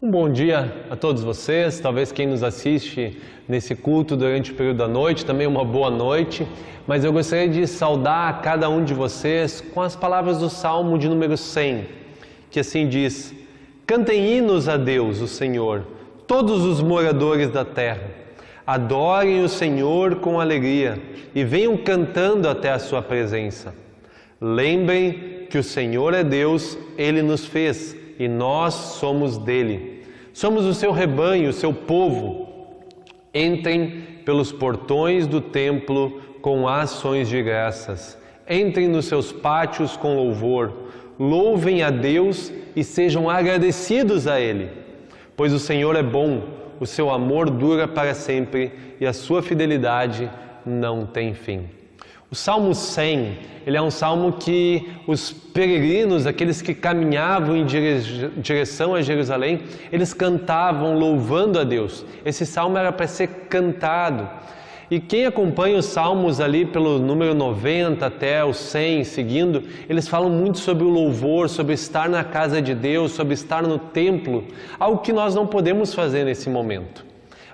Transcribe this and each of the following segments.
Um bom dia a todos vocês, talvez quem nos assiste nesse culto durante o período da noite, também uma boa noite, mas eu gostaria de saudar cada um de vocês com as palavras do Salmo de número 100, que assim diz: cantem hinos a Deus, o Senhor, todos os moradores da terra, adorem o Senhor com alegria e venham cantando até a sua presença. Lembrem que o Senhor é Deus, Ele nos fez e nós somos dele. Somos o seu rebanho, o seu povo. Entrem pelos portões do templo com ações de graças. Entrem nos seus pátios com louvor. Louvem a Deus e sejam agradecidos a Ele. Pois o Senhor é bom, o seu amor dura para sempre e a sua fidelidade não tem fim. O Salmo 100, ele é um salmo que os peregrinos, aqueles que caminhavam em direção a Jerusalém, eles cantavam louvando a Deus. Esse salmo era para ser cantado. E quem acompanha os salmos ali pelo número 90 até o 100 seguindo, eles falam muito sobre o louvor, sobre estar na casa de Deus, sobre estar no templo, algo que nós não podemos fazer nesse momento.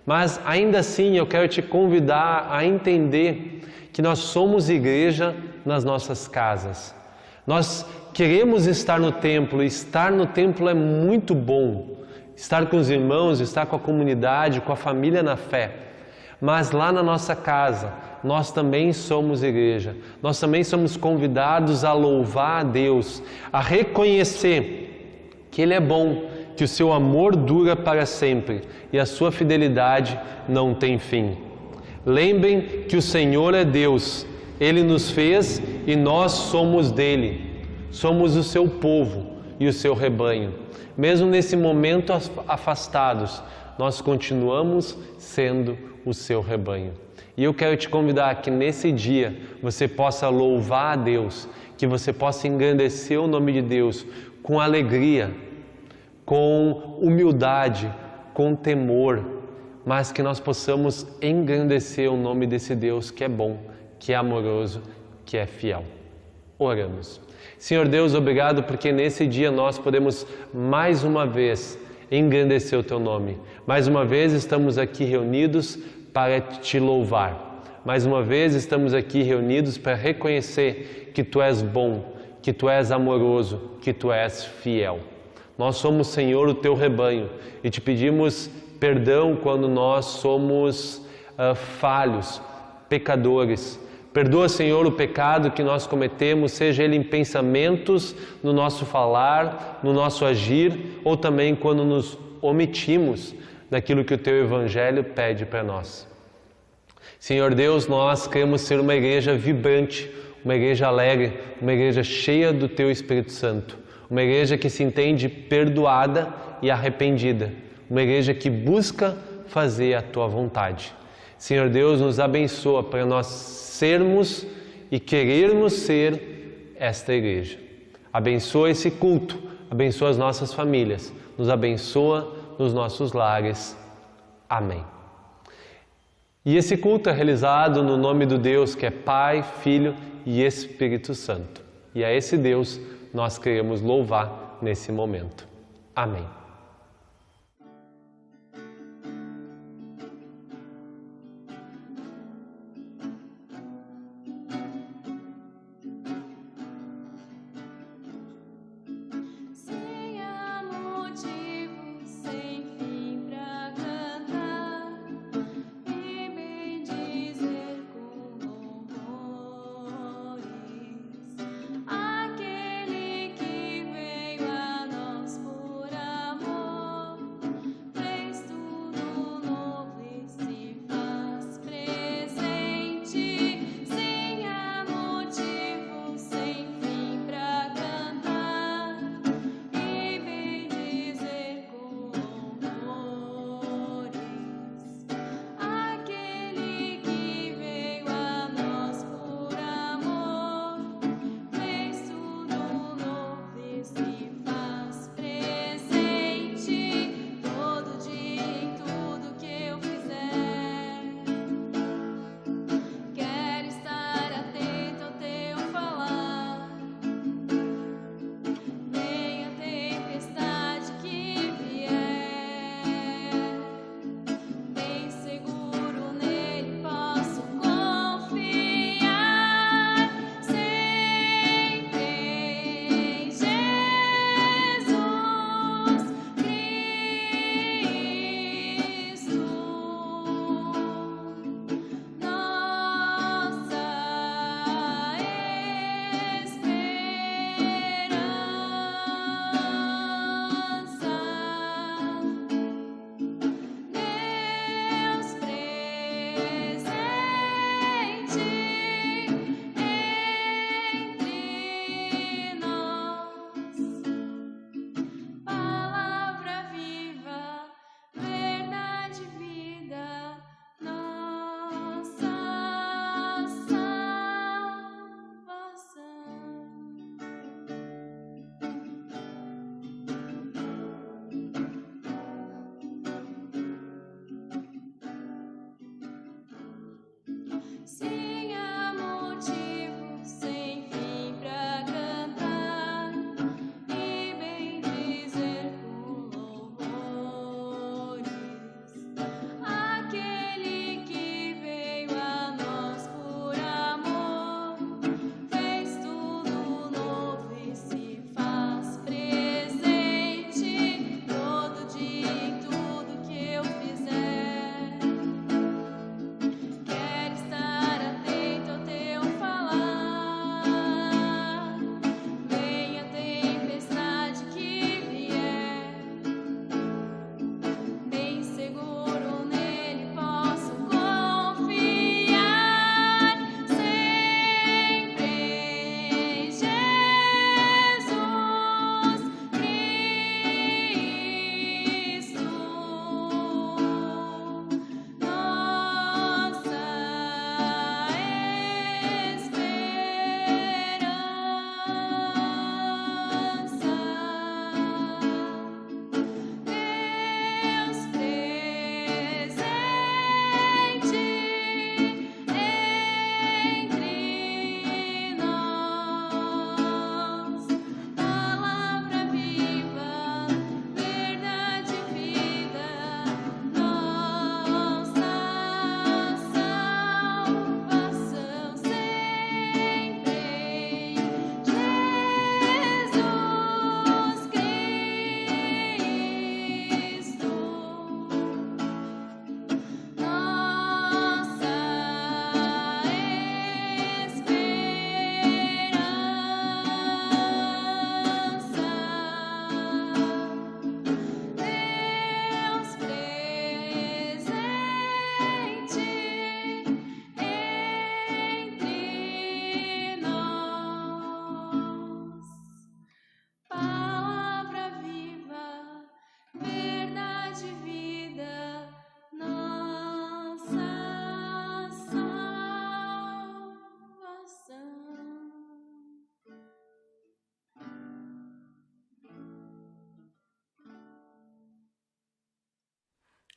Mas ainda assim eu quero te convidar a entender que nós somos igreja nas nossas casas. Nós queremos estar no templo, e estar no templo é muito bom. Estar com os irmãos, estar com a comunidade, com a família na fé. Mas lá na nossa casa, nós também somos igreja. Nós também somos convidados a louvar a Deus, a reconhecer que Ele é bom, que o seu amor dura para sempre e a sua fidelidade não tem fim. Lembrem que o Senhor é Deus, Ele nos fez e nós somos dele. Somos o seu povo e o seu rebanho. Mesmo nesse momento afastados, nós continuamos sendo o seu rebanho. E eu quero te convidar que nesse dia você possa louvar a Deus, que você possa engrandecer o nome de Deus com alegria, com humildade, com temor, mas que nós possamos engrandecer o nome desse Deus que é bom, que é amoroso, que é fiel. Oramos. Senhor Deus, obrigado porque nesse dia nós podemos mais uma vez engrandecer o Teu nome. Mais uma vez estamos aqui reunidos para Te louvar. Mais uma vez estamos aqui reunidos para reconhecer que Tu és bom, que Tu és amoroso, que Tu és fiel. Nós somos, Senhor, o Teu rebanho e Te pedimos perdão quando nós somos falhos, pecadores. Perdoa, Senhor, o pecado que nós cometemos, seja ele em pensamentos, no nosso falar, no nosso agir, ou também quando nos omitimos daquilo que o Teu Evangelho pede para nós. Senhor Deus, nós queremos ser uma igreja vibrante, uma igreja alegre, uma igreja cheia do Teu Espírito Santo, uma igreja que se entende perdoada e arrependida, uma igreja que busca fazer a Tua vontade. Senhor Deus, nos abençoa para nós sermos e querermos ser esta igreja. Abençoa esse culto, abençoa as nossas famílias, nos abençoa nos nossos lares. Amém. E esse culto é realizado no nome do Deus que é Pai, Filho e Espírito Santo. E a esse Deus nós queremos louvar nesse momento. Amém. Aquele que veio a nós por amor.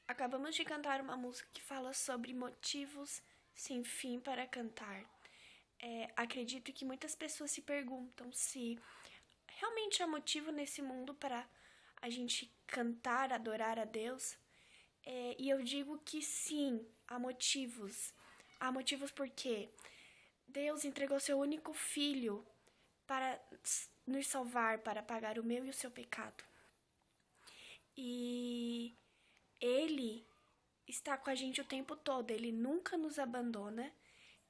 Acabamos de cantar uma música que fala sobre motivos sem fim para cantar. Acredito que muitas pessoas se perguntam se realmente há motivo nesse mundo para a gente cantar, adorar a Deus. E eu digo que sim, há motivos. Há motivos porque Deus entregou seu único filho para nos salvar, para pagar o meu e o seu pecado. E Ele está com a gente o tempo todo, Ele nunca nos abandona.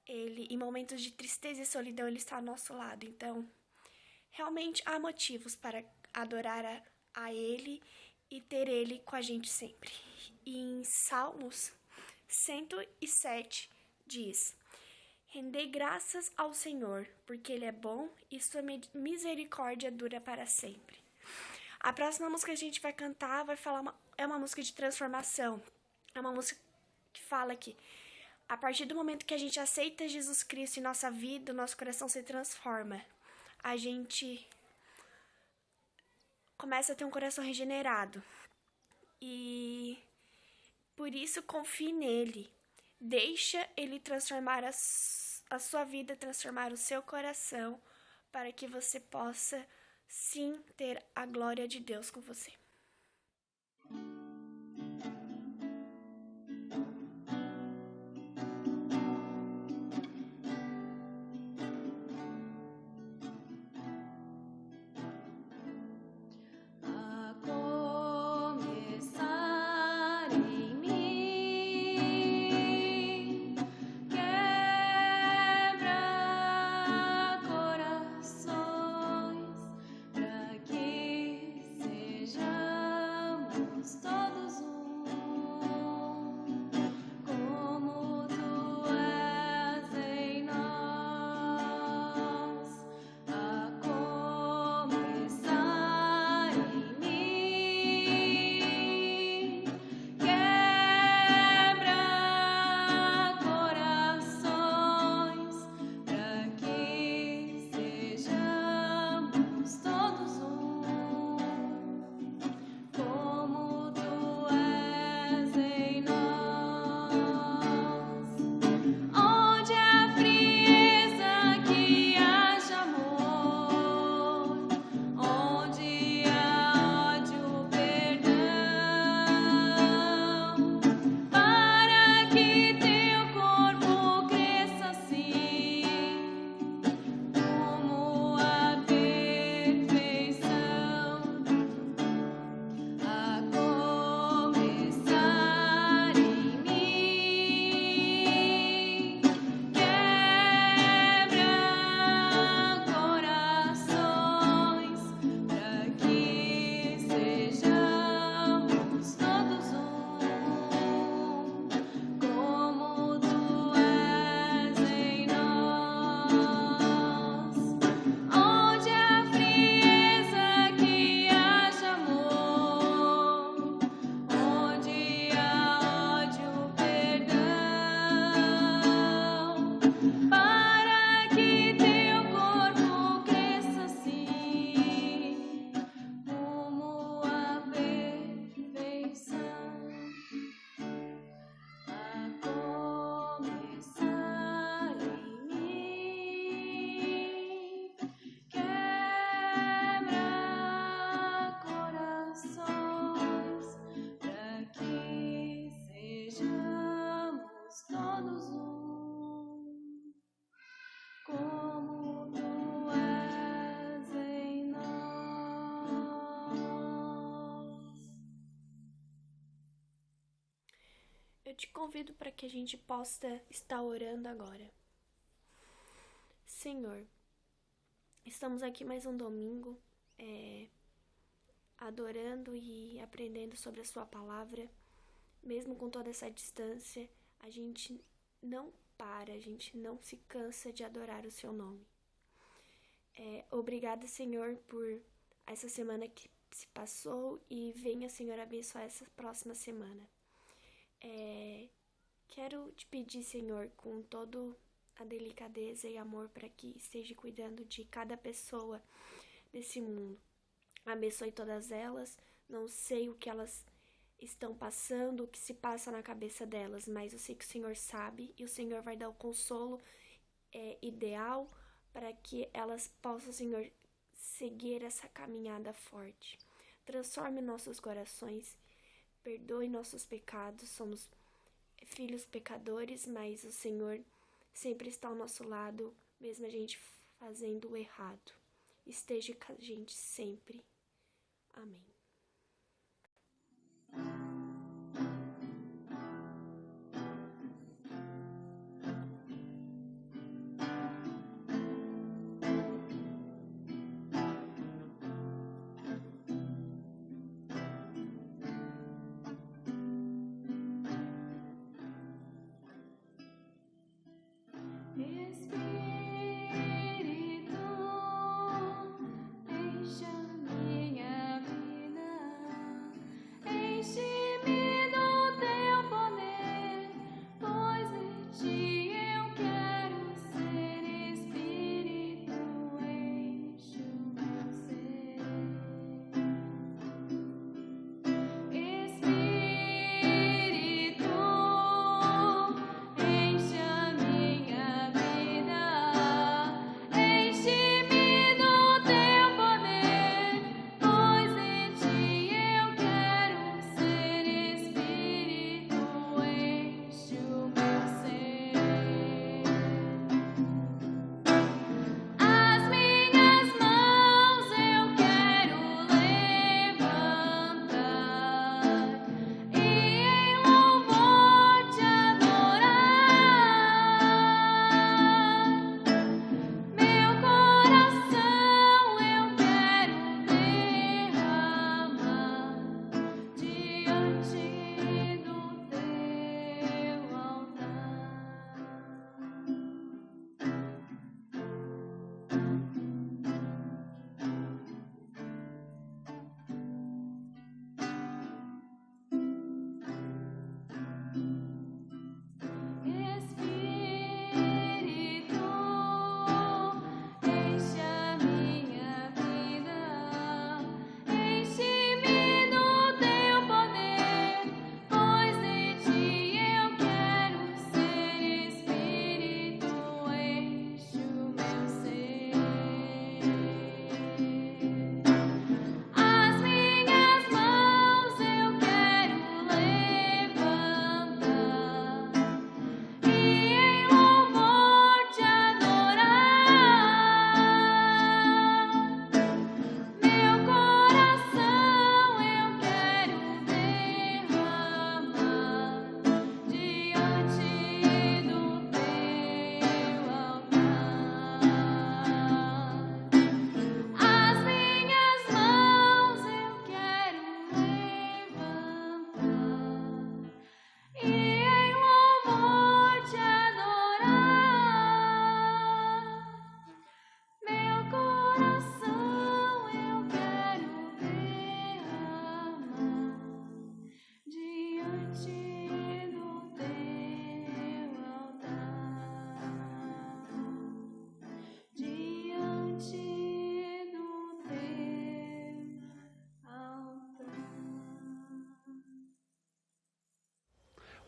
Ele, em momentos de tristeza e solidão, Ele está ao nosso lado. Então, realmente há motivos para adorar a Ele e ter Ele com a gente sempre. E em Salmos 107 diz: rendei graças ao Senhor, porque Ele é bom e sua misericórdia dura para sempre. A próxima música que a gente vai cantar é uma música de transformação. É uma música que fala que a partir do momento que a gente aceita Jesus Cristo em nossa vida, o nosso coração se transforma. A gente começa a ter um coração regenerado. E por isso confie nele. Deixa ele transformar a sua vida, transformar o seu coração, para que você possa sim ter a glória de Deus com você. Corações, para que seja Eu te convido para que a gente possa estar orando agora. Senhor, estamos aqui mais um domingo, adorando e aprendendo sobre a sua palavra. Mesmo com toda essa distância, a gente não para, a gente não se cansa de adorar o seu nome. Obrigada, Senhor, por essa semana que se passou e venha, Senhor, abençoar essa próxima semana. Quero te pedir, Senhor, com toda a delicadeza e amor, para que esteja cuidando de cada pessoa desse mundo. Abençoe todas elas. Não sei o que elas estão passando, o que se passa na cabeça delas, mas eu sei que o Senhor sabe e o Senhor vai dar o consolo ideal para que elas possam, Senhor, seguir essa caminhada forte. Transforme nossos corações, perdoe nossos pecados. Somos filhos pecadores, mas o Senhor sempre está ao nosso lado, mesmo a gente fazendo o errado. Esteja com a gente sempre. Amém.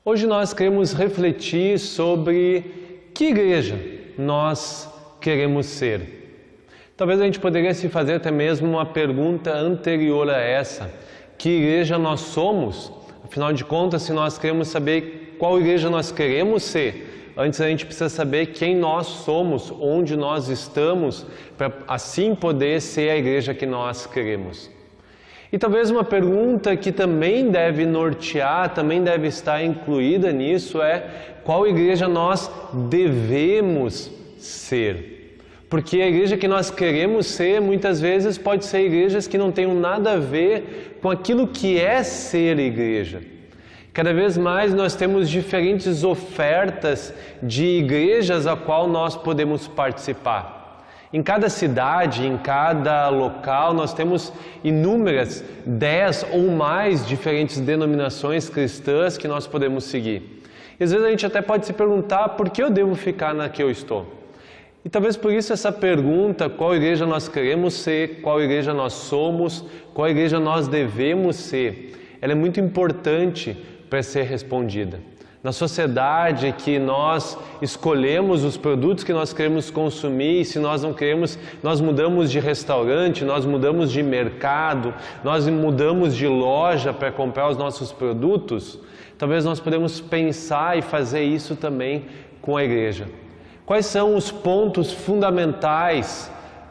Hoje nós queremos refletir sobre que igreja nós queremos ser. Talvez a gente poderia se fazer até mesmo uma pergunta anterior a essa: que igreja nós somos? Afinal de contas, se nós queremos saber qual igreja nós queremos ser, antes a gente precisa saber quem nós somos, onde nós estamos, para assim poder ser a igreja que nós queremos. E talvez uma pergunta que também deve nortear, também deve estar incluída nisso é: qual igreja nós devemos ser? Porque a igreja que nós queremos ser, muitas vezes pode ser igrejas que não tenham nada a ver com aquilo que é ser igreja. Cada vez mais nós temos diferentes ofertas de igrejas a qual nós podemos participar. Em cada cidade, em cada local, nós temos inúmeras, 10 ou mais diferentes denominações cristãs que nós podemos seguir. E às vezes a gente até pode se perguntar: por que eu devo ficar na que eu estou? E talvez por isso essa pergunta, qual igreja nós queremos ser, qual igreja nós somos, qual igreja nós devemos ser, ela é muito importante para ser respondida. Na sociedade que nós escolhemos os produtos que nós queremos consumir, e se nós não queremos, nós mudamos de restaurante, nós mudamos de mercado, nós mudamos de loja para comprar os nossos produtos, talvez nós podemos pensar e fazer isso também com a igreja. Quais são os pontos fundamentais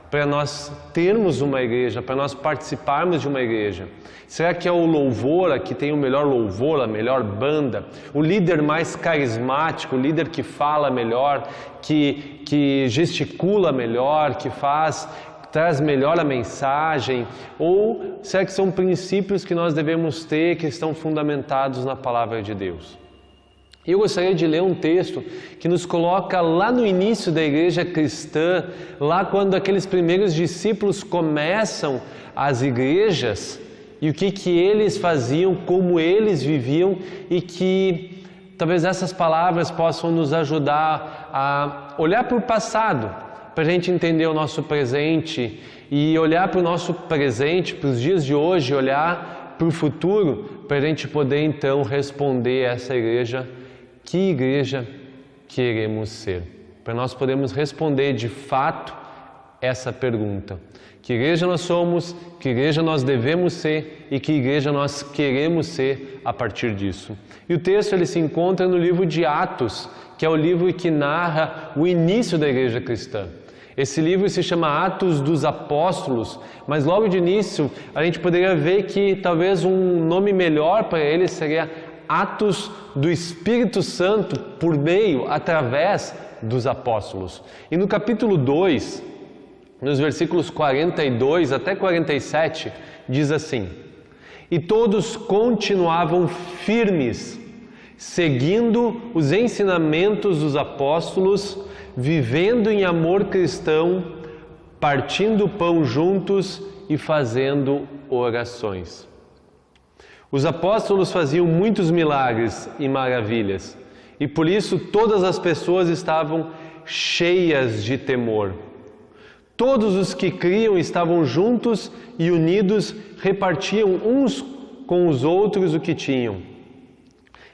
para nós termos uma igreja, para nós participarmos de uma igreja? Será que é o louvor, a que tem o melhor louvor, a melhor banda, o líder mais carismático, o líder que fala melhor, que gesticula melhor, que traz melhor a mensagem? Ou será que são princípios que nós devemos ter, que estão fundamentados na palavra de Deus? E eu gostaria de ler um texto que nos coloca lá no início da igreja cristã, lá quando aqueles primeiros discípulos começam as igrejas, e o que eles faziam, como eles viviam, e que talvez essas palavras possam nos ajudar a olhar para o passado, para a gente entender o nosso presente, e olhar para o nosso presente, para os dias de hoje, olhar para o futuro, para a gente poder então responder a essa igreja: que igreja queremos ser? Para nós podermos responder de fato essa pergunta: que igreja nós somos, que igreja nós devemos ser e que igreja nós queremos ser a partir disso. E o texto ele se encontra no livro de Atos, que é o livro que narra o início da igreja cristã. Esse livro se chama Atos dos Apóstolos, mas logo de início a gente poderia ver que talvez um nome melhor para ele seria Atos do Espírito Santo por meio, através dos apóstolos. E no capítulo 2, nos versículos 42 até 47, diz assim: e todos continuavam firmes, seguindo os ensinamentos dos apóstolos, vivendo em amor cristão, partindo o pão juntos e fazendo orações. Os apóstolos faziam muitos milagres e maravilhas, e por isso todas as pessoas estavam cheias de temor. Todos os que criam estavam juntos e unidos, repartiam uns com os outros o que tinham.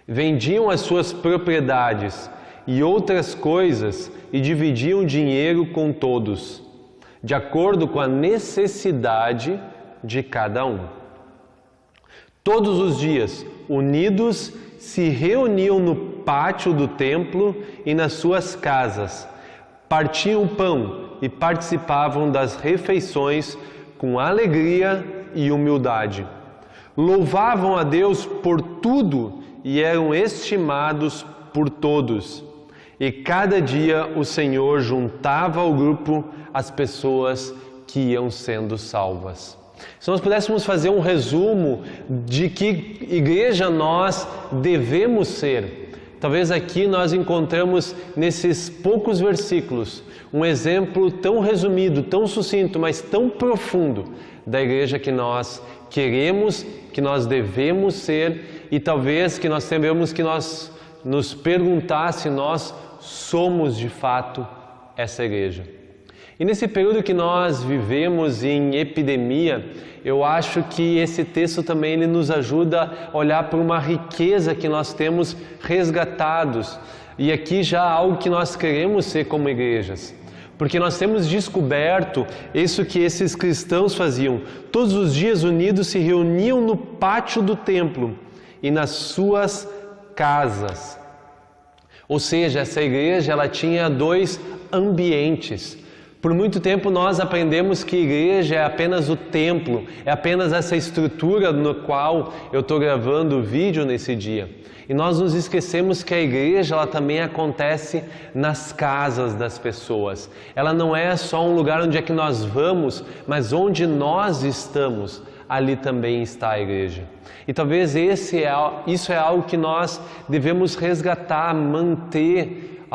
Vendiam as suas propriedades e outras coisas e dividiam o dinheiro com todos, de acordo com a necessidade de cada um. Todos os dias, unidos, se reuniam no pátio do templo e nas suas casas, partiam pão e participavam das refeições com alegria e humildade. Louvavam a Deus por tudo e eram estimados por todos. E cada dia o Senhor juntava ao grupo as pessoas que iam sendo salvas. Se nós pudéssemos fazer um resumo de que igreja nós devemos ser, talvez aqui nós encontramos nesses poucos versículos um exemplo tão resumido, tão sucinto, mas tão profundo da igreja que nós queremos, que nós devemos ser, e talvez que nós devemos que nós nos perguntar se nós somos de fato essa igreja. E nesse período que nós vivemos em epidemia, eu acho que esse texto também ele nos ajuda a olhar para uma riqueza que nós temos resgatados. E aqui já algo que nós queremos ser como igrejas. Porque nós temos descoberto isso que esses cristãos faziam. Todos os dias unidos se reuniam no pátio do templo e nas suas casas. Ou seja, essa igreja ela tinha dois ambientes. Por muito tempo nós aprendemos que igreja é apenas o templo, é apenas essa estrutura no qual eu estou gravando o vídeo nesse dia. E nós nos esquecemos que a igreja ela também acontece nas casas das pessoas. Ela não é só um lugar onde é que nós vamos, mas onde nós estamos, ali também está a igreja. E talvez isso é algo que nós devemos resgatar, manter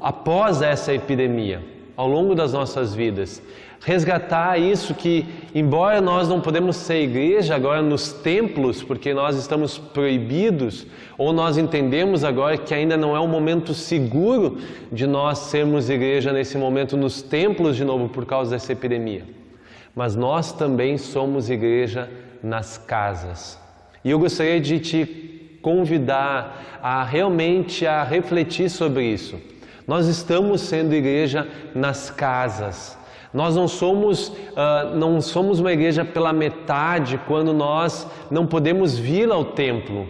após essa epidemia. Ao longo das nossas vidas, resgatar isso que, embora nós não podemos ser igreja agora nos templos, porque nós estamos proibidos, ou nós entendemos agora que ainda não é um momento seguro de nós sermos igreja nesse momento nos templos de novo por causa dessa epidemia, mas nós também somos igreja nas casas. E eu gostaria de te convidar a realmente refletir sobre isso. Nós estamos sendo igreja nas casas. Nós não somos uma igreja pela metade quando nós não podemos vir ao templo,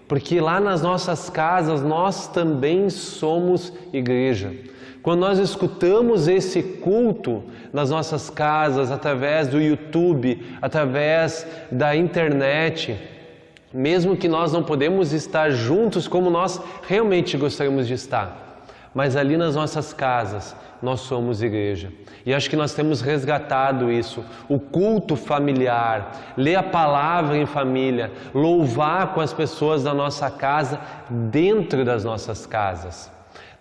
porque lá nas nossas casas nós também somos igreja. Quando nós escutamos esse culto nas nossas casas, através do YouTube, através da internet, mesmo que nós não podemos estar juntos como nós realmente gostaríamos de estar, mas ali nas nossas casas, nós somos igreja. E acho que nós temos resgatado isso, o culto familiar, ler a palavra em família, louvar com as pessoas da nossa casa, dentro das nossas casas.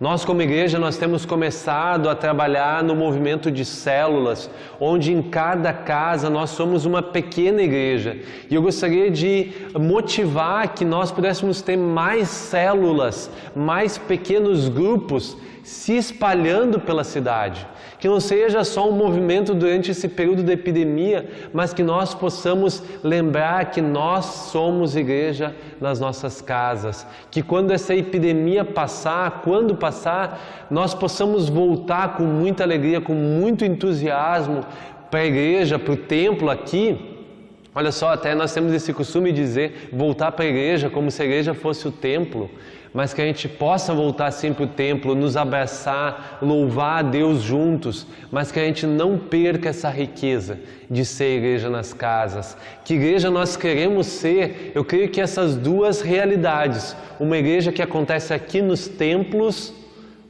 Nós como igreja, nós temos começado a trabalhar no movimento de células, onde em cada casa nós somos uma pequena igreja. E eu gostaria de motivar que nós pudéssemos ter mais células, mais pequenos grupos se espalhando pela cidade. Que não seja só um movimento durante esse período da epidemia, mas que nós possamos lembrar que nós somos igreja nas nossas casas. Que quando essa epidemia passar, nós possamos voltar com muita alegria, com muito entusiasmo para a igreja, para o templo aqui. Olha só, até nós temos esse costume de dizer, voltar para a igreja como se a igreja fosse o templo, mas que a gente possa voltar sempre para o templo, nos abraçar, louvar a Deus juntos, mas que a gente não perca essa riqueza de ser igreja nas casas. Que igreja nós queremos ser? Eu creio que essas duas realidades, uma igreja que acontece aqui nos templos,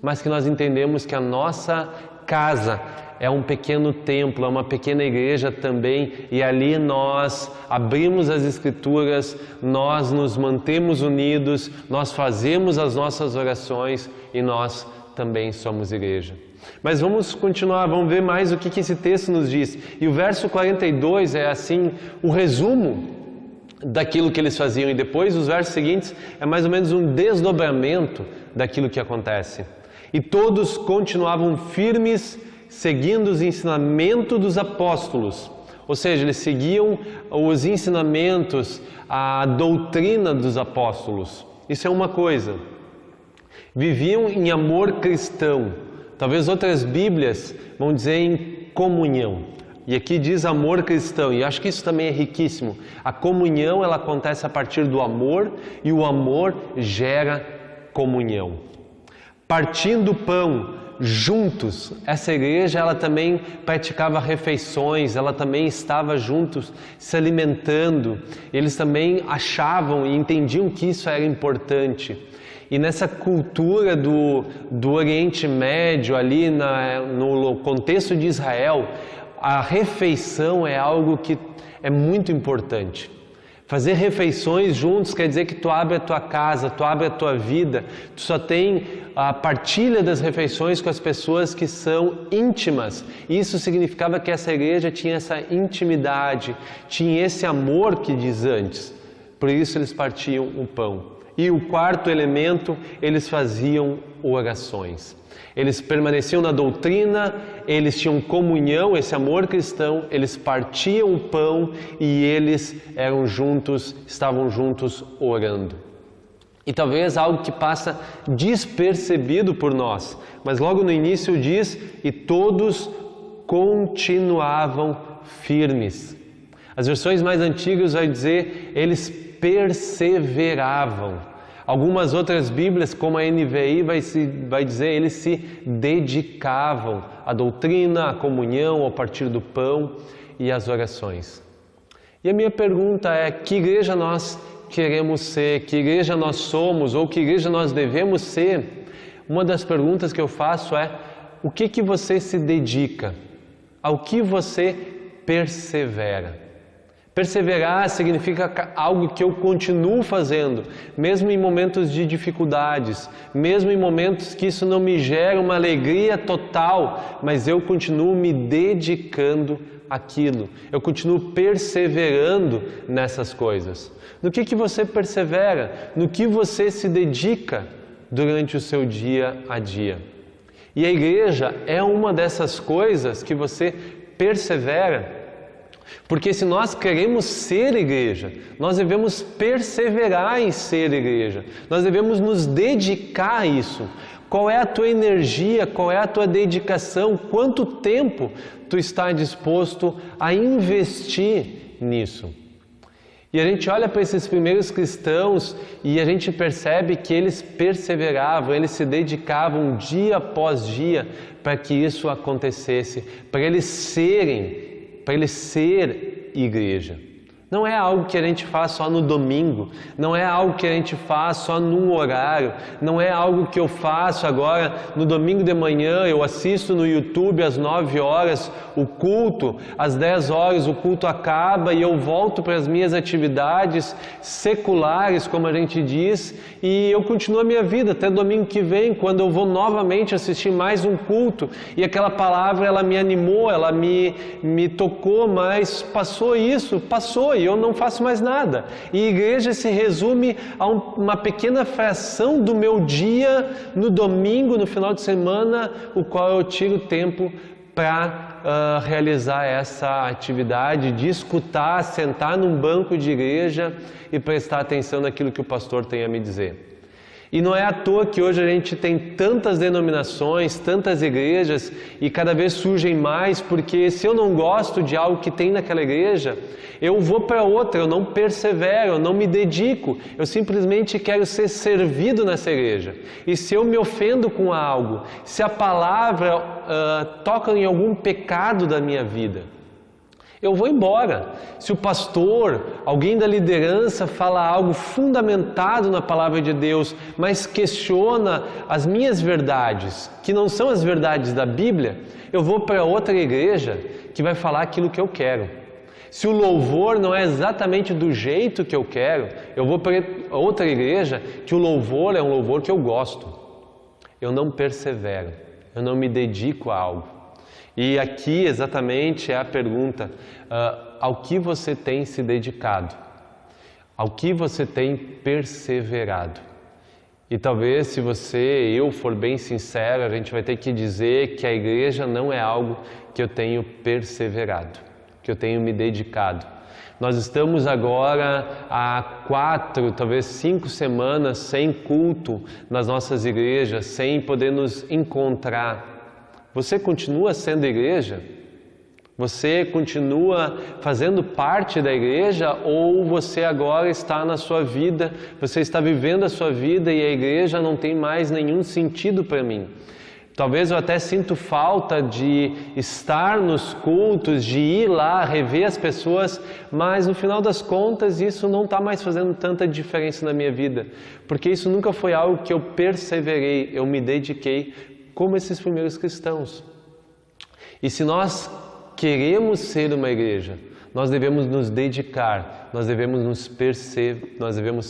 mas que nós entendemos que a nossa casa é um pequeno templo, é uma pequena igreja também, e ali nós abrimos as Escrituras, nós nos mantemos unidos, nós fazemos as nossas orações e nós também somos igreja. Mas vamos continuar, vamos ver mais o que esse texto nos diz. E o verso 42 é assim, o resumo daquilo que eles faziam, e depois os versos seguintes é mais ou menos um desdobramento daquilo que acontece. E todos continuavam firmes, seguindo os ensinamentos dos apóstolos, ou seja, eles seguiam os ensinamentos, a doutrina dos apóstolos. Isso é uma coisa. Viviam em amor cristão. Talvez outras Bíblias vão dizer em comunhão. E aqui diz amor cristão, e acho que isso também é riquíssimo. A comunhão, ela acontece a partir do amor, e o amor gera comunhão. Partindo o pão juntos, essa igreja ela também praticava refeições, ela também estava juntos se alimentando, eles também achavam e entendiam que isso era importante. E nessa cultura do Oriente Médio, ali no contexto de Israel, a refeição é algo que é muito importante. Fazer refeições juntos quer dizer que tu abre a tua casa, tu abre a tua vida, tu só tem a partilha das refeições com as pessoas que são íntimas. Isso significava que essa igreja tinha essa intimidade, tinha esse amor que diz antes. Por isso eles partiam o pão. E o quarto elemento, eles faziam orações. Eles permaneciam na doutrina, eles tinham comunhão, esse amor cristão, eles partiam o pão e eles eram juntos, estavam juntos orando. E talvez algo que passa despercebido por nós, mas logo no início diz, e todos continuavam firmes. As versões mais antigas vai dizer, eles perseveravam. Algumas outras Bíblias, como a NVI, vai dizer, eles se dedicavam à doutrina, à comunhão, ao partir do pão e às orações. E a minha pergunta é, que igreja nós queremos ser, que igreja nós somos ou que igreja nós devemos ser? Uma das perguntas que eu faço é, o que você se dedica? Ao que você persevera? Perseverar significa algo que eu continuo fazendo, mesmo em momentos de dificuldades, mesmo em momentos que isso não me gera uma alegria total, mas eu continuo me dedicando àquilo, eu continuo perseverando nessas coisas. No que você persevera? No que você se dedica durante o seu dia a dia? E a igreja é uma dessas coisas que você persevera. Porque se nós queremos ser igreja, nós devemos perseverar em ser igreja. Nós devemos nos dedicar a isso. Qual é a tua energia? Qual é a tua dedicação? Quanto tempo tu está disposto a investir nisso? E a gente olha para esses primeiros cristãos e a gente percebe que eles perseveravam, eles se dedicavam dia após dia para que isso acontecesse, para eles ser igreja. Não é algo que a gente faz só no domingo, não é algo que a gente faz só num horário, não é algo que eu faço agora no domingo de manhã, eu assisto no YouTube às 9 horas o culto, às 10 horas o culto acaba e eu volto para as minhas atividades seculares, como a gente diz, e eu continuo a minha vida até domingo que vem, quando eu vou novamente assistir mais um culto, e aquela palavra ela me animou, ela me tocou, mas passou isso, passou, e eu não faço mais nada. E a igreja se resume a uma pequena fração do meu dia no domingo, no final de semana, o qual eu tiro tempo para realizar essa atividade, de escutar, sentar num banco de igreja e prestar atenção naquilo que o pastor tem a me dizer. E não é à toa que hoje a gente tem tantas denominações, tantas igrejas e cada vez surgem mais, porque se eu não gosto de algo que tem naquela igreja, eu vou para outra, eu não persevero, eu não me dedico, eu simplesmente quero ser servido nessa igreja. E se eu me ofendo com algo, se a palavra toca em algum pecado da minha vida, eu vou embora. Se o pastor, alguém da liderança fala algo fundamentado na palavra de Deus, mas questiona as minhas verdades, que não são as verdades da Bíblia, eu vou para outra igreja que vai falar aquilo que eu quero. Se o louvor não é exatamente do jeito que eu quero, eu vou para outra igreja que o louvor é um louvor que eu gosto. Eu não persevero, eu não me dedico a algo. E aqui exatamente é a pergunta, ao que você tem se dedicado? Ao que você tem perseverado? E talvez se eu for bem sincero, a gente vai ter que dizer que a igreja não é algo que eu tenho perseverado, que eu tenho me dedicado. Nós estamos agora há 4, talvez 5 semanas sem culto nas nossas igrejas, sem poder nos encontrar. Você continua sendo igreja? Você continua fazendo parte da igreja ou você agora está na sua vida, você está vivendo a sua vida e a igreja não tem mais nenhum sentido para mim? Talvez eu até sinto falta de estar nos cultos, de ir lá, rever as pessoas, mas no final das contas isso não está mais fazendo tanta diferença na minha vida, porque isso nunca foi algo que eu perseverei, eu me dediquei, como esses primeiros cristãos. E se nós queremos ser uma igreja, nós devemos nos dedicar, nós devemos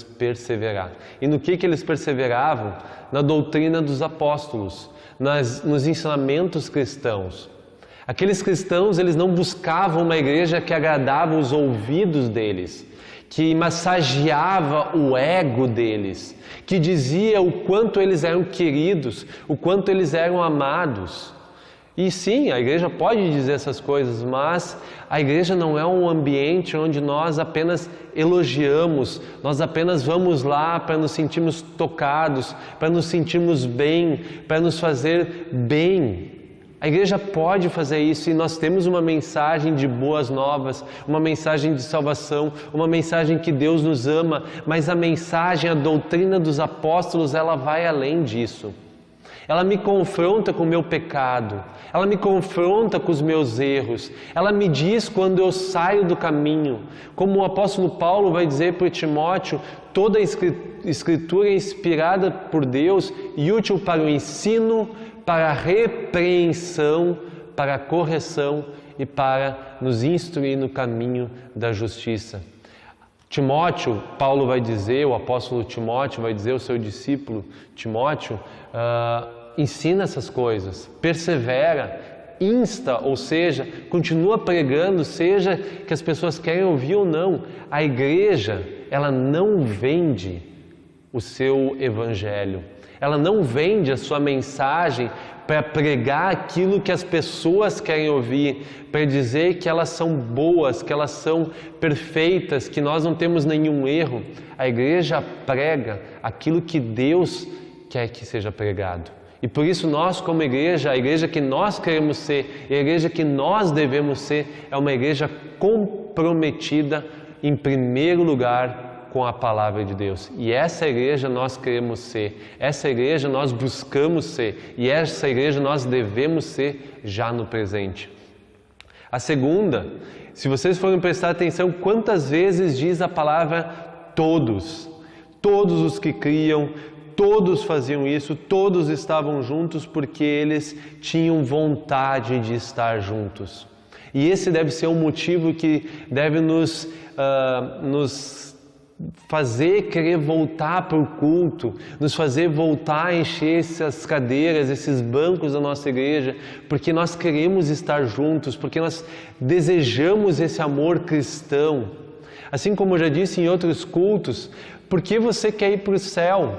perseverar. E no que eles perseveravam? Na doutrina dos apóstolos, nos ensinamentos cristãos. Aqueles cristãos, eles não buscavam uma igreja que agradava os ouvidos deles, que massageava o ego deles, que dizia o quanto eles eram queridos, o quanto eles eram amados. E sim, a igreja pode dizer essas coisas, mas a igreja não é um ambiente onde nós apenas elogiamos, nós apenas vamos lá para nos sentirmos tocados, para nos sentirmos bem, para nos fazer bem. A igreja pode fazer isso e nós temos uma mensagem de boas novas, uma mensagem de salvação, uma mensagem que Deus nos ama, mas a mensagem, a doutrina dos apóstolos, ela vai além disso. Ela me confronta com o meu pecado, ela me confronta com os meus erros, ela me diz quando eu saio do caminho. Como o apóstolo Paulo vai dizer para Timóteo, toda a Escritura é inspirada por Deus e útil para o ensino, para a repreensão, para a correção e para nos instruir no caminho da justiça. Timóteo, Paulo vai dizer, o apóstolo Timóteo vai dizer, o seu discípulo Timóteo, ensina essas coisas, persevera, insta, ou seja, continua pregando, seja que as pessoas querem ouvir ou não. A igreja, ela não vende o seu evangelho, ela não vende a sua mensagem para pregar aquilo que as pessoas querem ouvir, para dizer que elas são boas, que elas são perfeitas, que nós não temos nenhum erro. A igreja prega aquilo que Deus quer que seja pregado. E por isso nós, como igreja, a igreja que nós queremos ser e a igreja que nós devemos ser é uma igreja comprometida em primeiro lugar com a palavra de Deus. E essa igreja nós queremos ser, essa igreja nós buscamos ser e essa igreja nós devemos ser já no presente. A segunda, se vocês forem prestar atenção, quantas vezes diz a palavra todos? Todos os que criam, todos faziam isso, todos estavam juntos porque eles tinham vontade de estar juntos. E esse deve ser um motivo que deve nos fazer querer voltar para o culto, nos fazer voltar a encher essas cadeiras, esses bancos da nossa igreja, porque nós queremos estar juntos, porque nós desejamos esse amor cristão. Assim como eu já disse em outros cultos, por que você quer ir para o céu?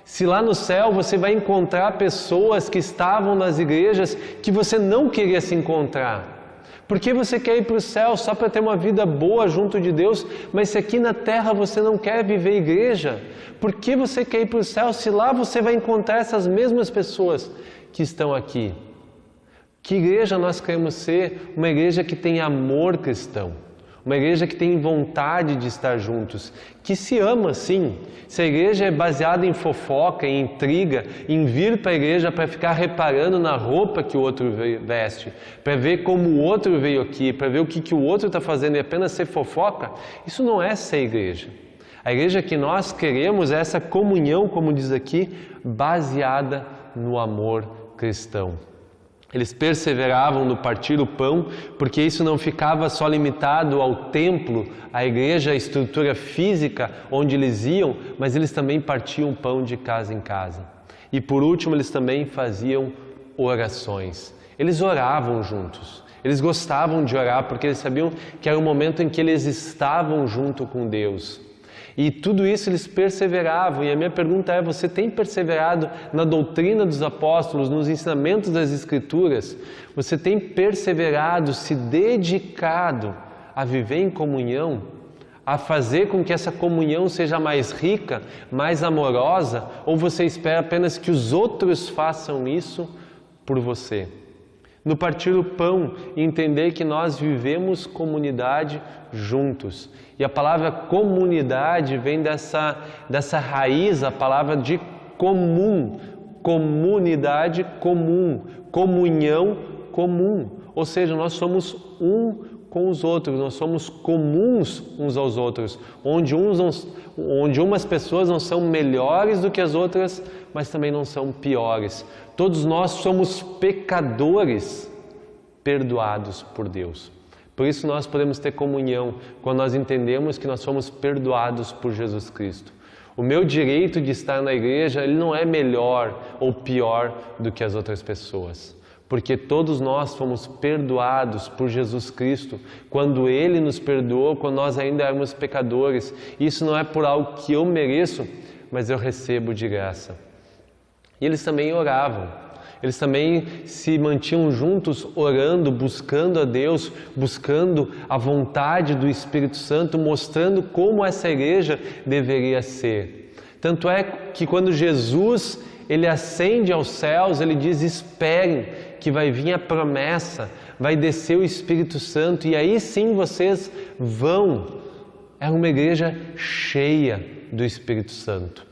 Se lá no céu você vai encontrar pessoas que estavam nas igrejas que você não queria se encontrar. Por que você quer ir para o céu só para ter uma vida boa junto de Deus, mas se aqui na terra você não quer viver igreja? Por que você quer ir para o céu se lá você vai encontrar essas mesmas pessoas que estão aqui? Que igreja nós queremos ser? Uma igreja que tem amor cristão. Uma igreja que tem vontade de estar juntos, que se ama sim. Se a igreja é baseada em fofoca, em intriga, em vir para a igreja para ficar reparando na roupa que o outro veste, para ver como o outro veio aqui, para ver o que o outro está fazendo e apenas ser fofoca, isso não é ser igreja. A igreja que nós queremos é essa comunhão, como diz aqui, baseada no amor cristão. Eles perseveravam no partir o pão, porque isso não ficava só limitado ao templo, à igreja, à estrutura física onde eles iam, mas eles também partiam pão de casa em casa. E por último, eles também faziam orações. Eles oravam juntos. Eles gostavam de orar porque eles sabiam que era o momento em que eles estavam junto com Deus. E tudo isso eles perseveravam, e a minha pergunta é, você tem perseverado na doutrina dos apóstolos, nos ensinamentos das Escrituras? Você tem perseverado, se dedicado a viver em comunhão, a fazer com que essa comunhão seja mais rica, mais amorosa, ou você espera apenas que os outros façam isso por você? No partir o pão e entender que nós vivemos comunidade juntos. E a palavra comunidade vem dessa raiz, a palavra de comum, comunidade comum, comunhão comum. Ou seja, nós somos um com os outros, nós somos comuns uns aos outros, onde umas pessoas não são melhores do que as outras, mas também não são piores. Todos nós somos pecadores perdoados por Deus. Por isso nós podemos ter comunhão quando nós entendemos que nós somos perdoados por Jesus Cristo. O meu direito de estar na igreja, ele não é melhor ou pior do que as outras pessoas. Porque todos nós fomos perdoados por Jesus Cristo quando Ele nos perdoou, quando nós ainda éramos pecadores. Isso não é por algo que eu mereço, mas eu recebo de graça. E eles também oravam. Eles também se mantinham juntos orando, buscando a Deus, buscando a vontade do Espírito Santo, mostrando como essa igreja deveria ser. Tanto é que quando Jesus ele ascende aos céus, ele diz, esperem que vai vir a promessa, vai descer o Espírito Santo e aí sim vocês vão. É uma igreja cheia do Espírito Santo.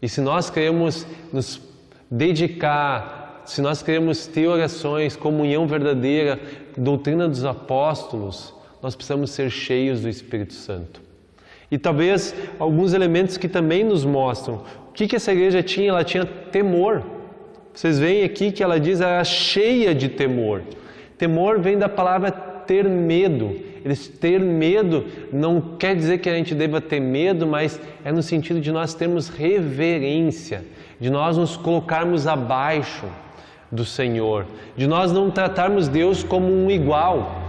E se nós queremos nos dedicar, se nós queremos ter orações, comunhão verdadeira, doutrina dos apóstolos, nós precisamos ser cheios do Espírito Santo. E talvez alguns elementos que também nos mostram o que essa igreja tinha. Ela tinha temor. Vocês veem aqui que ela diz, ela era cheia de temor. Temor vem da palavra ter medo. Eles ter medo não quer dizer que a gente deva ter medo, mas é no sentido de nós termos reverência, de nós nos colocarmos abaixo do Senhor, de nós não tratarmos Deus como um igual.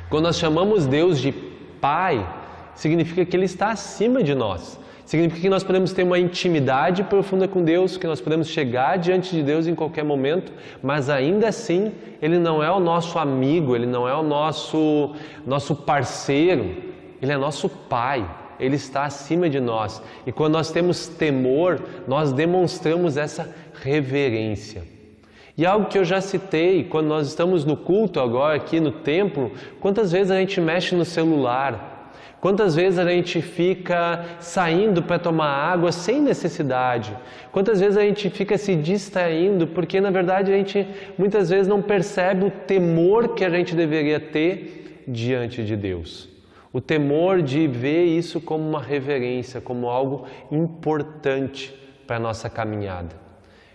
Quando nós chamamos Deus de Pai, significa que Ele está acima de nós. Significa que nós podemos ter uma intimidade profunda com Deus, que nós podemos chegar diante de Deus em qualquer momento, mas ainda assim Ele não é o nosso amigo, Ele não é o nosso parceiro, Ele é nosso Pai, Ele está acima de nós. E quando nós temos temor, nós demonstramos essa reverência. E algo que eu já citei, quando nós estamos no culto agora aqui no templo, quantas vezes a gente mexe no celular? Quantas vezes a gente fica saindo para tomar água sem necessidade? Quantas vezes a gente fica se distraindo porque na verdade a gente muitas vezes não percebe o temor que a gente deveria ter diante de Deus. O temor de ver isso como uma reverência, como algo importante para a nossa caminhada.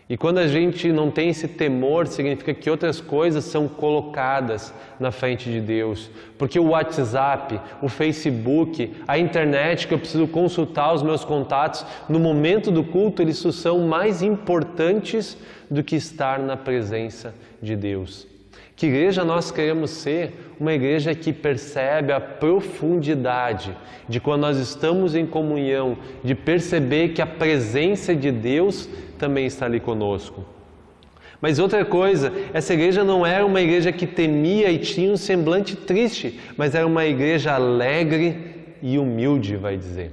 E quando a gente não tem esse temor, significa que outras coisas são colocadas na frente de Deus. Porque o WhatsApp, o Facebook, a internet, que eu preciso consultar os meus contatos, no momento do culto, eles são mais importantes do que estar na presença de Deus. Que igreja nós queremos ser? Uma igreja que percebe a profundidade de quando nós estamos em comunhão, de perceber que a presença de Deus também está ali conosco. Mas outra coisa, essa igreja não era uma igreja que temia e tinha um semblante triste, mas era uma igreja alegre e humilde, vai dizer.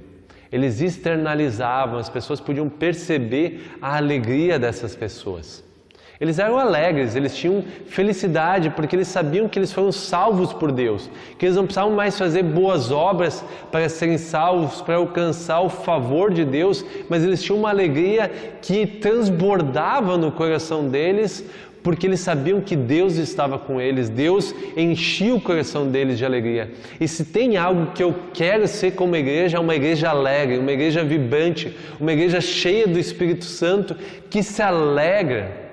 Eles externalizavam, as pessoas podiam perceber a alegria dessas pessoas. Eles eram alegres, eles tinham felicidade, porque eles sabiam que eles foram salvos por Deus, que eles não precisavam mais fazer boas obras para serem salvos, para alcançar o favor de Deus, mas eles tinham uma alegria que transbordava no coração deles, porque eles sabiam que Deus estava com eles, Deus enchia o coração deles de alegria. E se tem algo que eu quero ser como igreja, é uma igreja alegre, uma igreja vibrante, uma igreja cheia do Espírito Santo, que se alegra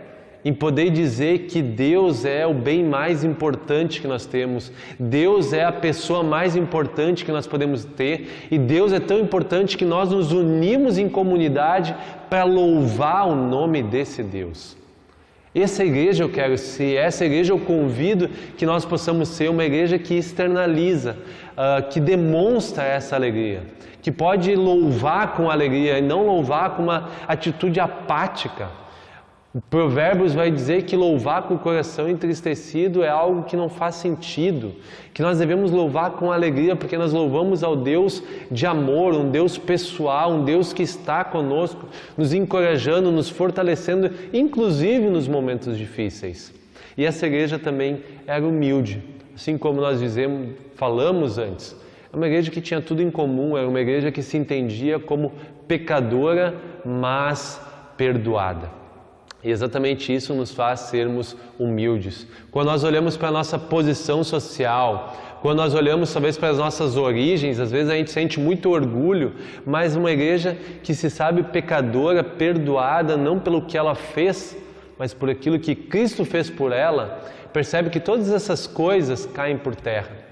em poder dizer que Deus é o bem mais importante que nós temos, Deus é a pessoa mais importante que nós podemos ter, e Deus é tão importante que nós nos unimos em comunidade para louvar o nome desse Deus. Essa igreja eu quero ser, essa igreja eu convido que nós possamos ser uma igreja que externaliza, que demonstra essa alegria, que pode louvar com alegria e não louvar com uma atitude apática. O Provérbios vai dizer que louvar com o coração entristecido é algo que não faz sentido, que nós devemos louvar com alegria, porque nós louvamos ao Deus de amor, um Deus pessoal, um Deus que está conosco, nos encorajando, nos fortalecendo, inclusive nos momentos difíceis. E essa igreja também era humilde, assim como nós falamos antes. É uma igreja que tinha tudo em comum, era uma igreja que se entendia como pecadora, mas perdoada. E exatamente isso nos faz sermos humildes. Quando nós olhamos para a nossa posição social, quando nós olhamos talvez para as nossas origens, às vezes a gente sente muito orgulho, mas uma igreja que se sabe pecadora, perdoada, não pelo que ela fez, mas por aquilo que Cristo fez por ela, percebe que todas essas coisas caem por terra.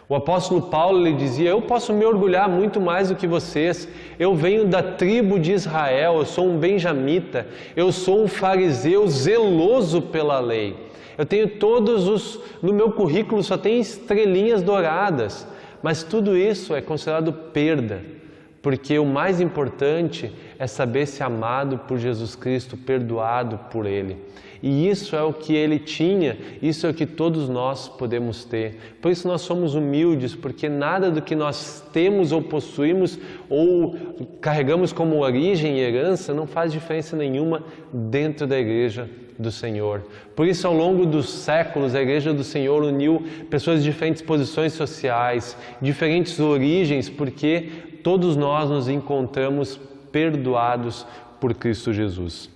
O apóstolo Paulo lhe dizia, eu posso me orgulhar muito mais do que vocês, eu venho da tribo de Israel, eu sou um benjamita, eu sou um fariseu zeloso pela lei, eu tenho no meu currículo só tem estrelinhas douradas, mas tudo isso é considerado perda, porque o mais importante é saber-se amado por Jesus Cristo, perdoado por Ele. E isso é o que Ele tinha, isso é o que todos nós podemos ter. Por isso nós somos humildes, porque nada do que nós temos ou possuímos ou carregamos como origem e herança não faz diferença nenhuma dentro da Igreja do Senhor. Por isso, ao longo dos séculos, a Igreja do Senhor uniu pessoas de diferentes posições sociais, diferentes origens, porque todos nós nos encontramos perdoados por Cristo Jesus.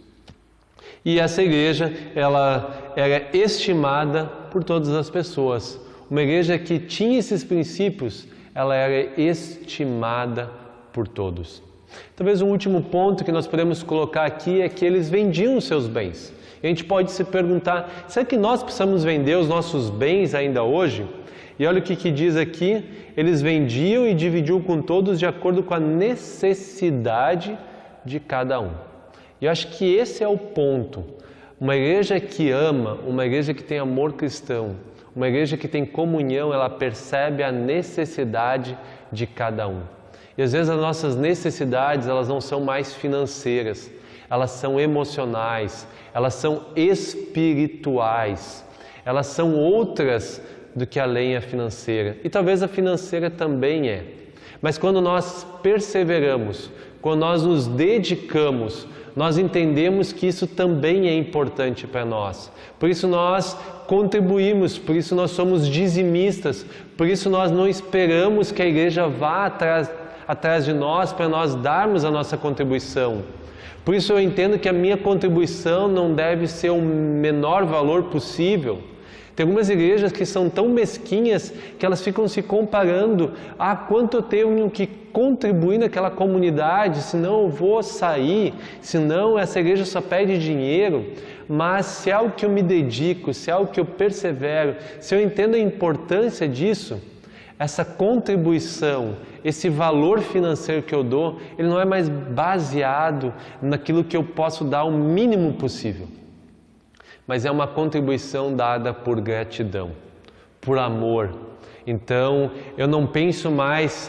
E essa igreja, ela era estimada por todas as pessoas. Uma igreja que tinha esses princípios, ela era estimada por todos. Talvez um último ponto que nós podemos colocar aqui é que eles vendiam os seus bens. E a gente pode se perguntar, será que nós precisamos vender os nossos bens ainda hoje? E olha o que diz aqui, eles vendiam e dividiam com todos de acordo com a necessidade de cada um. E eu acho que esse é o ponto. Uma igreja que ama, uma igreja que tem amor cristão, uma igreja que tem comunhão, ela percebe a necessidade de cada um. E às vezes as nossas necessidades, elas não são mais financeiras, elas são emocionais, elas são espirituais, elas são outras do que a lenha financeira. E talvez a financeira também é. Mas quando nós perseveramos, quando nós nos dedicamos, nós entendemos que isso também é importante para nós. Por isso nós contribuímos, por isso nós somos dizimistas, por isso nós não esperamos que a igreja vá atrás de nós para nós darmos a nossa contribuição. Por isso eu entendo que a minha contribuição não deve ser o menor valor possível. Tem algumas igrejas que são tão mesquinhas que elas ficam se comparando. Quanto eu tenho que contribuir naquela comunidade, senão eu vou sair, senão essa igreja só pede dinheiro. Mas se é algo que eu me dedico, se é algo que eu persevero, se eu entendo a importância disso, essa contribuição, esse valor financeiro que eu dou, ele não é mais baseado naquilo que eu posso dar o mínimo possível. Mas é uma contribuição dada por gratidão, por amor. Então, eu não penso mais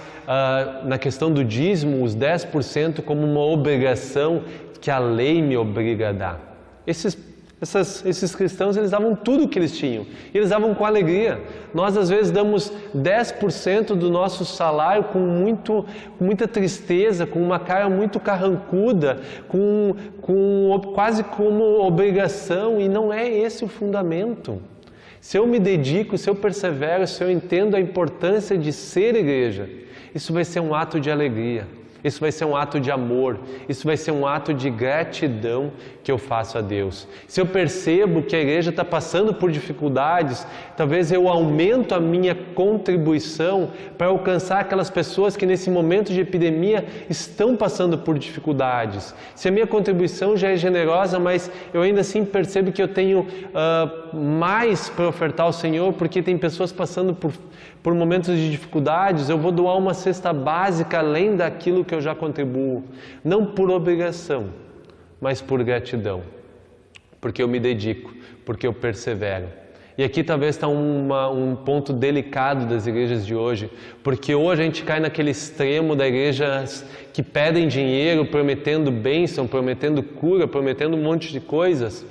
na questão do dízimo, os 10%, como uma obrigação que a lei me obriga a dar. Esses cristãos, eles davam tudo o que eles tinham, e eles davam com alegria. Nós, às vezes, damos 10% do nosso salário com muita tristeza, com uma cara muito carrancuda, quase como obrigação, e não é esse o fundamento. Se eu me dedico, se eu persevero, se eu entendo a importância de ser igreja, isso vai ser um ato de alegria. Isso vai ser um ato de amor, isso vai ser um ato de gratidão que eu faço a Deus. Se eu percebo que a igreja está passando por dificuldades, talvez eu aumento a minha contribuição para alcançar aquelas pessoas que nesse momento de epidemia estão passando por dificuldades. Se a minha contribuição já é generosa, mas eu ainda assim percebo que eu tenho mais para ofertar ao Senhor, porque tem pessoas passando por momentos de dificuldades, eu vou doar uma cesta básica além daquilo que eu já contribuo, não por obrigação, mas por gratidão, porque eu me dedico, porque eu persevero. E aqui talvez está um ponto delicado das igrejas de hoje, porque hoje a gente cai naquele extremo das igrejas que pedem dinheiro, prometendo bênção, prometendo cura, prometendo um monte de coisas,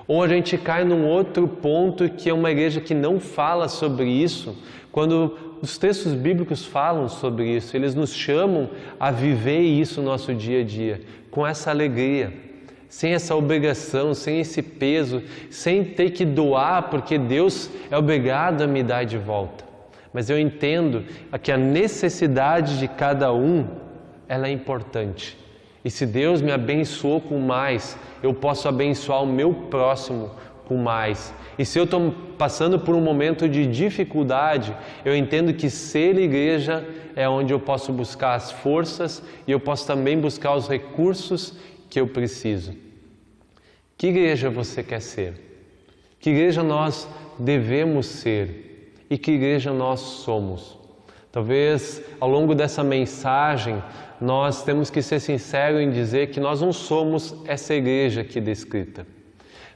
ou a gente cai num outro ponto que é uma igreja que não fala sobre isso, quando os textos bíblicos falam sobre isso, eles nos chamam a viver isso no nosso dia a dia, com essa alegria, sem essa obrigação, sem esse peso, sem ter que doar, porque Deus é obrigado a me dar de volta. Mas eu entendo que a necessidade de cada um, ela é importante. E se Deus me abençoou com mais, eu posso abençoar o meu próximo com mais. E se eu estou passando por um momento de dificuldade, eu entendo que ser igreja é onde eu posso buscar as forças e eu posso também buscar os recursos que eu preciso. Que igreja você quer ser? Que igreja nós devemos ser? E que igreja nós somos? Talvez ao longo dessa mensagem nós temos que ser sinceros em dizer que nós não somos essa igreja aqui descrita.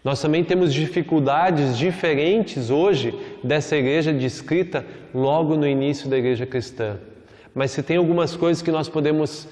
Nós também temos dificuldades diferentes hoje dessa igreja descrita logo no início da igreja cristã. Mas se tem algumas coisas que nós podemos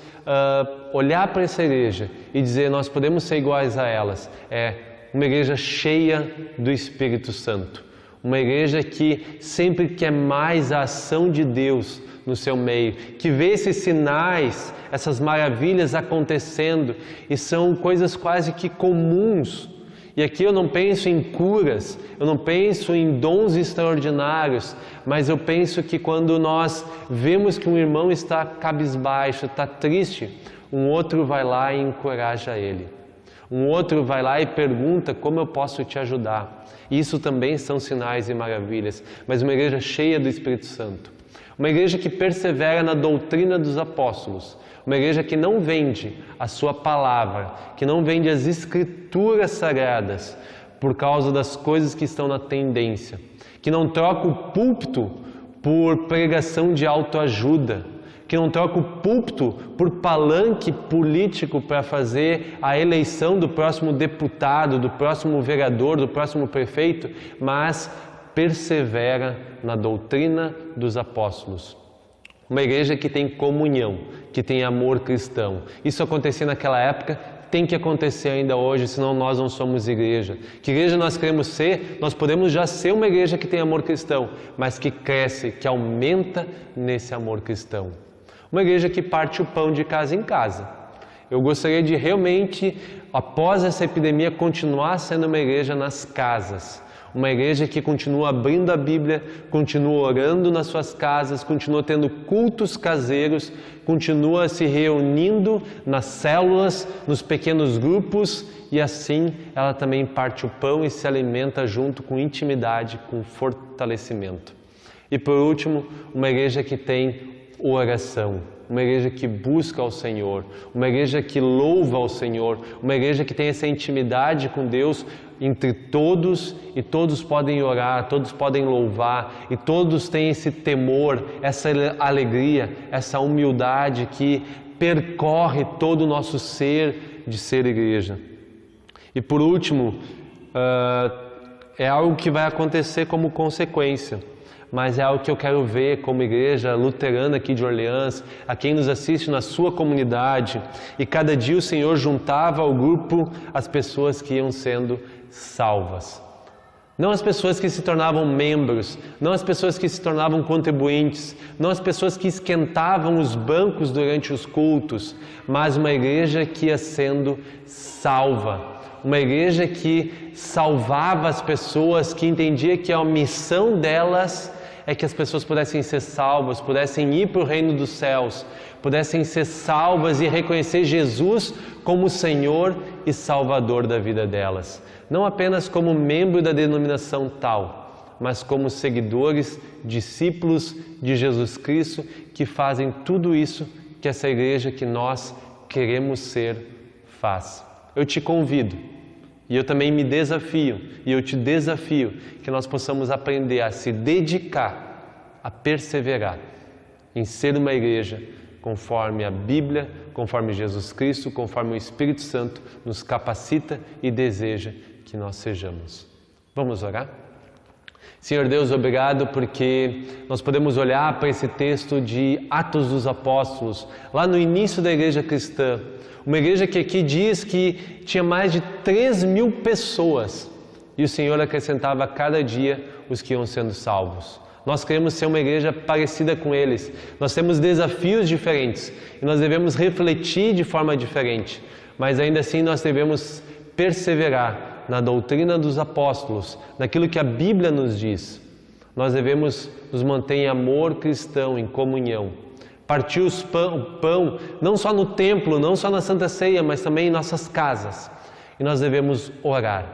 olhar para essa igreja e dizer, nós podemos ser iguais a elas, é uma igreja cheia do Espírito Santo. Uma igreja que sempre quer mais a ação de Deus no seu meio, que vê esses sinais, essas maravilhas acontecendo, e são coisas quase que comuns. E aqui eu não penso em curas, eu não penso em dons extraordinários, mas eu penso que quando nós vemos que um irmão está cabisbaixo, está triste, um outro vai lá e encoraja ele. Um outro vai lá e pergunta como eu posso te ajudar. Isso também são sinais e maravilhas, mas uma igreja cheia do Espírito Santo. Uma igreja que persevera na doutrina dos apóstolos. Uma igreja que não vende a sua palavra, que não vende as escrituras sagradas por causa das coisas que estão na tendência. Que não troca o púlpito por pregação de autoajuda. Que não troca o púlpito por palanque político para fazer a eleição do próximo deputado, do próximo vereador, do próximo prefeito, mas persevera na doutrina dos apóstolos. Uma igreja que tem comunhão, que tem amor cristão. Isso acontecia naquela época, tem que acontecer ainda hoje, senão nós não somos igreja. Que igreja nós queremos ser? Nós podemos já ser uma igreja que tem amor cristão, mas que cresce, que aumenta nesse amor cristão. Uma igreja que parte o pão de casa em casa. Eu gostaria de realmente, após essa epidemia, continuar sendo uma igreja nas casas. Uma igreja que continua abrindo a Bíblia, continua orando nas suas casas, continua tendo cultos caseiros, continua se reunindo nas células, nos pequenos grupos, e assim ela também parte o pão e se alimenta junto com intimidade, com fortalecimento. E por último, uma igreja que tem oração, uma igreja que busca ao Senhor, uma igreja que louva ao Senhor, uma igreja que tem essa intimidade com Deus entre todos, e todos podem orar, todos podem louvar, e todos têm esse temor, essa alegria, essa humildade que percorre todo o nosso ser de ser igreja. E por último, é algo que vai acontecer como consequência, mas é algo que eu quero ver como igreja luterana aqui de Orleans, a quem nos assiste na sua comunidade, e cada dia o Senhor juntava ao grupo as pessoas que iam sendo salvas. Não as pessoas que se tornavam membros, não as pessoas que se tornavam contribuintes, não as pessoas que esquentavam os bancos durante os cultos, mas uma igreja que ia sendo salva. Uma igreja que salvava as pessoas, que entendia que a missão delas é que as pessoas pudessem ser salvas, pudessem ir para o reino dos céus, pudessem ser salvas e reconhecer Jesus como Senhor e Salvador da vida delas. Não apenas como membro da denominação tal, mas como seguidores, discípulos de Jesus Cristo, que fazem tudo isso que essa igreja que nós queremos ser faz. Eu te convido, e eu também me desafio, e eu te desafio, que nós possamos aprender a se dedicar, a perseverar em ser uma igreja conforme a Bíblia, conforme Jesus Cristo, conforme o Espírito Santo nos capacita e deseja que nós sejamos. Vamos orar? Senhor Deus, obrigado porque nós podemos olhar para esse texto de Atos dos Apóstolos, lá no início da igreja cristã, uma igreja que aqui diz que tinha mais de 3.000 pessoas, e o Senhor acrescentava a cada dia os que iam sendo salvos. Nós queremos ser uma igreja parecida com eles. Nós temos desafios diferentes e nós devemos refletir de forma diferente, mas ainda assim nós devemos perseverar na doutrina dos apóstolos, naquilo que a Bíblia nos diz. Nós devemos nos manter em amor cristão, em comunhão. Partir o pão, não só no templo, não só na Santa Ceia, mas também em nossas casas. E nós devemos orar.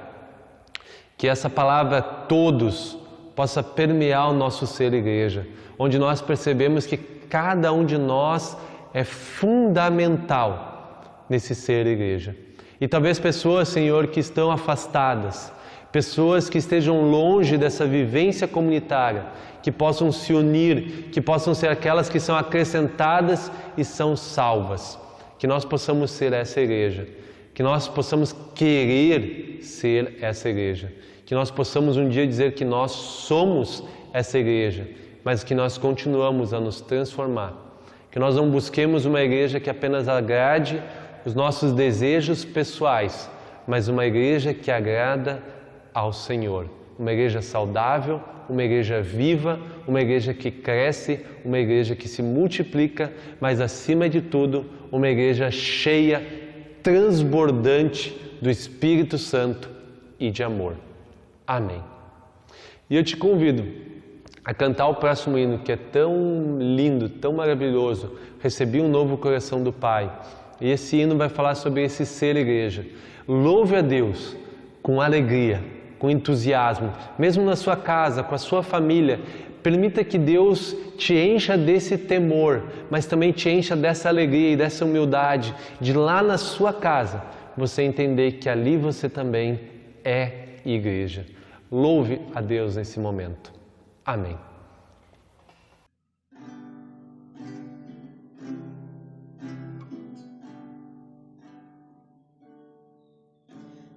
Que essa palavra todos possa permear o nosso ser igreja, onde nós percebemos que cada um de nós é fundamental nesse ser igreja. E talvez pessoas, Senhor, que estão afastadas, pessoas que estejam longe dessa vivência comunitária, que possam se unir, que possam ser aquelas que são acrescentadas e são salvas. Que nós possamos ser essa igreja, que nós possamos querer ser essa igreja, que nós possamos um dia dizer que nós somos essa igreja, mas que nós continuamos a nos transformar Que nós não busquemos uma igreja que apenas agrade os nossos desejos pessoais, mas uma igreja que agrada ao Senhor. Uma igreja saudável, uma igreja viva, uma igreja que cresce, uma igreja que se multiplica, mas acima de tudo, uma igreja cheia, transbordante do Espírito Santo e de amor. Amém. E eu te convido a cantar o próximo hino, que é tão lindo, tão maravilhoso. Recebi um novo coração do Pai. E esse hino vai falar sobre esse ser igreja. Louve a Deus com alegria, com entusiasmo, mesmo na sua casa, com a sua família. Permita que Deus te encha desse temor, mas também te encha dessa alegria e dessa humildade, de lá na sua casa, você entender que ali você também é igreja. Louve a Deus nesse momento. Amém.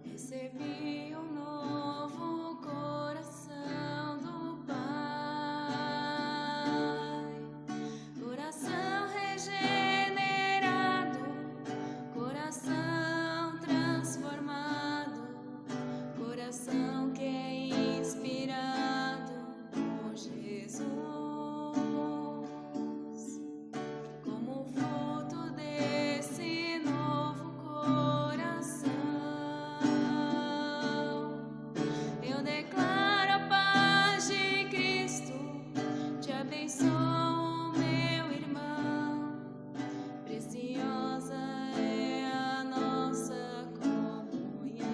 Recebi um novo coração do Pai, coração regenerado, coração transformado, coração que é inspirado por Jesus. Como fruto desse novo coração, eu declaro a paz de Cristo, te abençoo, meu irmão. Preciosa é a nossa comunhão.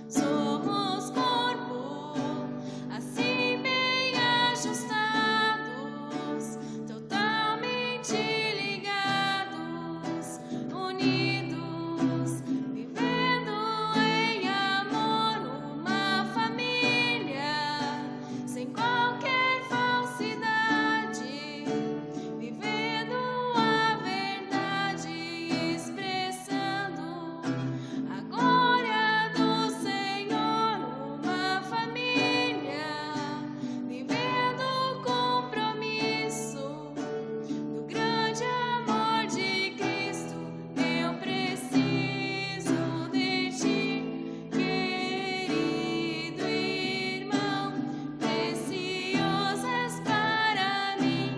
Somos corpo, assim bem ajustados, totalmente ligados, unidos, vivendo em amor, uma família, sem qualquer falsidade, vivendo a verdade, expressando a glória do Senhor, uma família, vivendo o compromisso do grande amor de Cristo. Eu preciso de ti, querido irmão, precioso és para mim,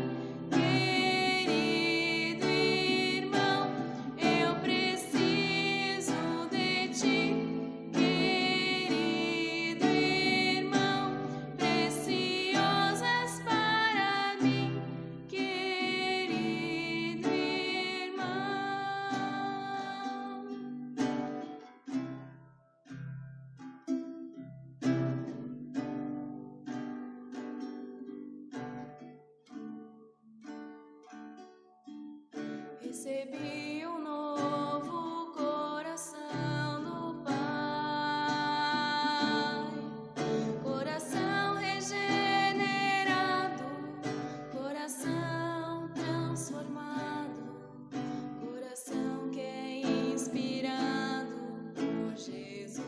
querido irmão. Eu preciso de ti, querido irmão, precioso és para mim, querido irmão. Recebi um novo coração do Pai, coração regenerado, coração transformado, coração que é inspirado por Jesus.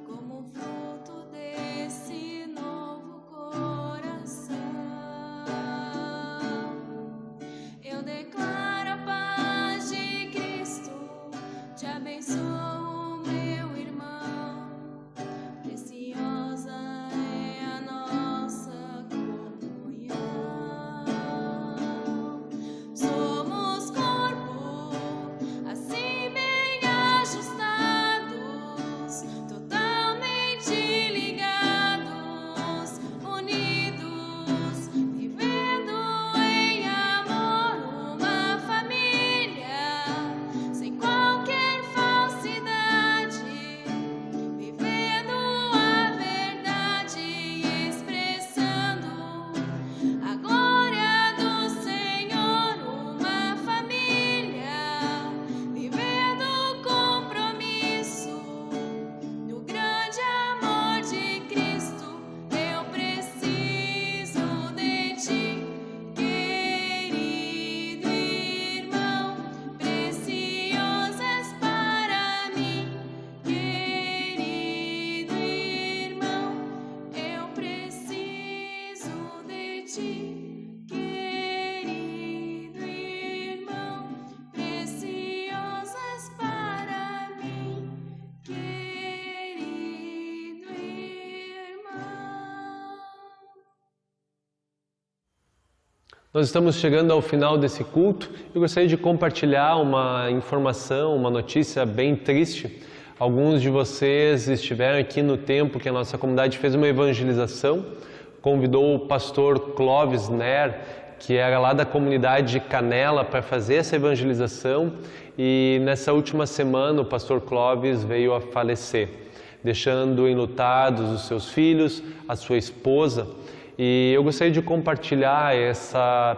Como fruto desse novo coração, eu declaro a Nós estamos chegando ao final desse culto. Eu gostaria de compartilhar uma informação, uma notícia bem triste. Alguns de vocês estiveram aqui no tempo que a nossa comunidade fez uma evangelização, convidou o pastor Clóvis Ner, que era lá da comunidade de Canela, para fazer essa evangelização, e nessa última semana o pastor Clóvis veio a falecer, deixando enlutados os seus filhos, a sua esposa. E eu gostaria de compartilhar essa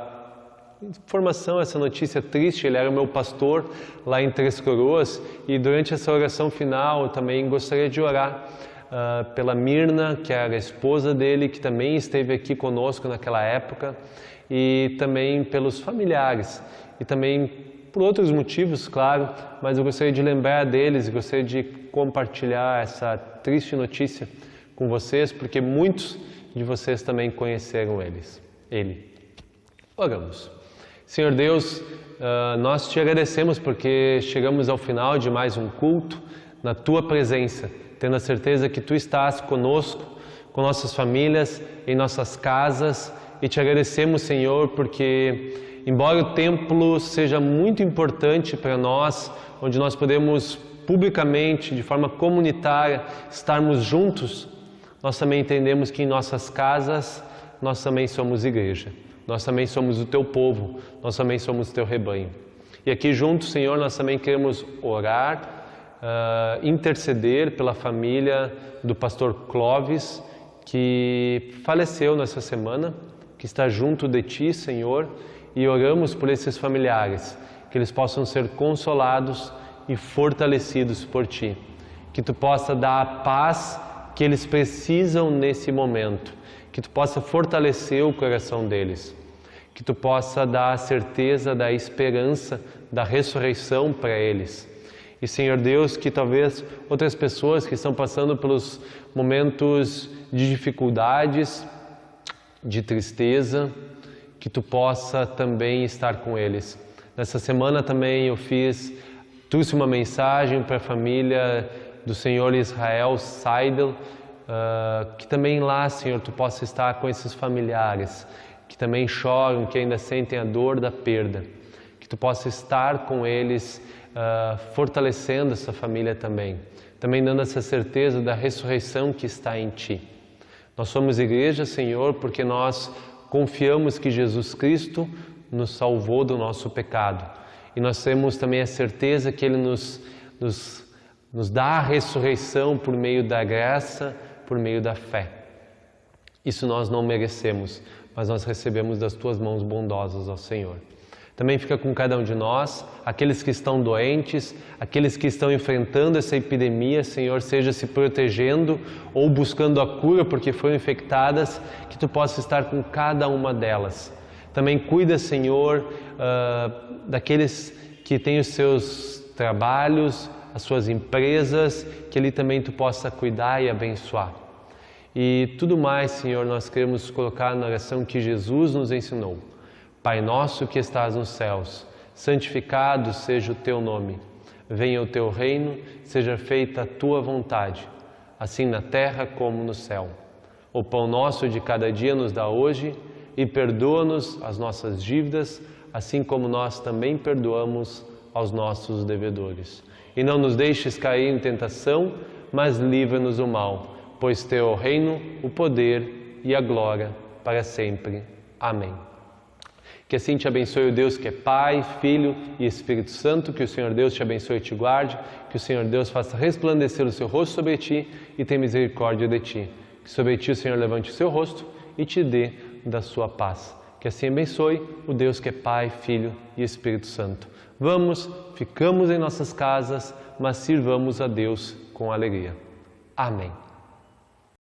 informação, essa notícia triste. Ele era o meu pastor lá em Três Coroas, e durante essa oração final eu também gostaria de orar pela Mirna, que era a esposa dele, que também esteve aqui conosco naquela época, e também pelos familiares, e também por outros motivos, claro, mas eu gostaria de lembrar deles e gostaria de compartilhar essa triste notícia com vocês, porque muitos de vocês também conheceram ele. Oramos. Senhor Deus, nós te agradecemos porque chegamos ao final de mais um culto na Tua presença, tendo a certeza que Tu estás conosco, com nossas famílias, em nossas casas, e te agradecemos, Senhor, porque embora o templo seja muito importante para nós, onde nós podemos publicamente, de forma comunitária, estarmos juntos, nós também entendemos que em nossas casas, nós também somos igreja. Nós também somos o Teu povo, nós também somos o Teu rebanho. E aqui juntos, Senhor, nós também queremos orar, interceder pela família do pastor Clóvis, que faleceu nessa semana, que está junto de Ti, Senhor, e oramos por esses familiares, que eles possam ser consolados e fortalecidos por Ti. Que Tu possa dar a paz que eles precisam nesse momento, que Tu possa fortalecer o coração deles, que Tu possa dar a certeza da esperança, da ressurreição para eles. E, Senhor Deus, que talvez outras pessoas que estão passando pelos momentos de dificuldades, de tristeza, que Tu possa também estar com eles. Nessa semana também trouxe uma mensagem para a família do Senhor Israel Seidel, que também lá, Senhor, Tu possa estar com esses familiares, que também choram, que ainda sentem a dor da perda, que Tu possa estar com eles, fortalecendo essa família também dando essa certeza da ressurreição que está em Ti. Nós somos igreja, Senhor, porque nós confiamos que Jesus Cristo nos salvou do nosso pecado, e nós temos também a certeza que Ele nos dá a ressurreição por meio da graça, por meio da fé. Isso nós não merecemos, mas nós recebemos das Tuas mãos bondosas, ó Senhor. Também fica com cada um de nós, aqueles que estão doentes, aqueles que estão enfrentando essa epidemia, Senhor, seja se protegendo ou buscando a cura porque foram infectadas, que Tu possa estar com cada uma delas. Também cuida, Senhor, daqueles que têm os seus trabalhos, as suas empresas, que ali também Tu possa cuidar e abençoar. E tudo mais, Senhor, nós queremos colocar na oração que Jesus nos ensinou. Pai nosso que estás nos céus, santificado seja o Teu nome. Venha o Teu reino, seja feita a Tua vontade, assim na terra como no céu. O pão nosso de cada dia nos dá hoje, e perdoa-nos as nossas dívidas, assim como nós também perdoamos aos nossos devedores. E não nos deixes cair em tentação, mas livra-nos do mal, pois Teu é o reino, o poder e a glória para sempre. Amém. Que assim te abençoe o Deus que é Pai, Filho e Espírito Santo, que o Senhor Deus te abençoe e te guarde, que o Senhor Deus faça resplandecer o seu rosto sobre ti e tenha misericórdia de ti. Que sobre ti o Senhor levante o seu rosto e te dê da sua paz. Que assim abençoe o Deus que é Pai, Filho e Espírito Santo. Ficamos em nossas casas, mas sirvamos a Deus com alegria. Amém.